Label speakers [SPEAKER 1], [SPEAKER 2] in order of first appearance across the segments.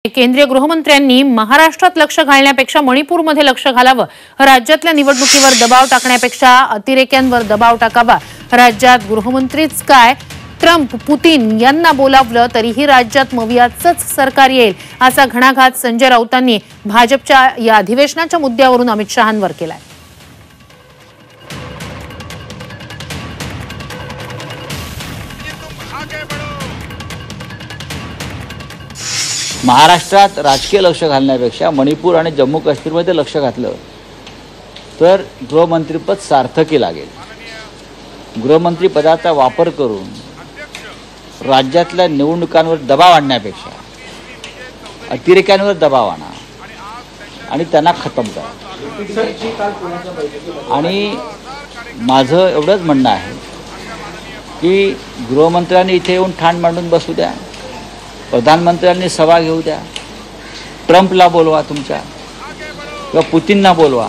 [SPEAKER 1] केंद्रीय गृहमंत्र्यांनी महाराष्ट्रात लक्ष घालण्यापेक्षा मणिपूरमध्ये लक्ष घालावं, राज्यातल्या निवडणुकीवर दबाव टाकण्यापेक्षा अतिरेक्यांवर दबाव टाकावा। राज्यात गृहमंत्रीच काय, ट्रम्प पुतीन यांना बोलावलं तरीही राज्यात मवियाचंच सरकार येईल, असा घणाघात संजय राऊतांनी भाजपच्या या अधिवेशनाच्या मुद्द्यावरून अमित शहांवर केलाय।
[SPEAKER 2] महाराष्ट्रात राजकीय लक्ष घालण्यापेक्षा मणिपूर आणि जम्मू काश्मीरमध्ये लक्ष घातलं तर गृहमंत्रीपद सार्थकी लागेल। गृहमंत्री पदाचा वापर करून राज्यातल्या निवडणुकांवर दबाव आणण्यापेक्षा अतिरेक्यांवर दबाव आणा आणि त्यांना खतम करा। आणि माझं एवढंच म्हणणं आहे की गृहमंत्र्यांनी इथे येऊन ठाण मांडून बसू द्या, प्रधानमंत्र्यांनी सभा घेऊ द्या, ट्रम्पला बोलवा तुमच्या किंवा पुतीनना बोलवा।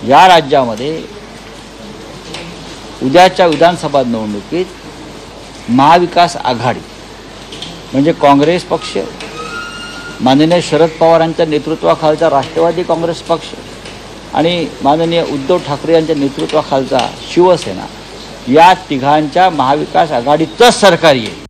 [SPEAKER 2] या राज्यामध्ये उद्याच्या विधानसभा निवडणुकीत महाविकास आघाडी म्हणजे काँग्रेस पक्ष, माननीय शरद पवारांच्या नेतृत्वाखालचा राष्ट्रवादी काँग्रेस पक्ष आणि माननीय उद्धव ठाकरे यांच्या नेतृत्वाखालचा शिवसेना, या तिघांच्या महाविकास आघाडीचंच सरकार येईल।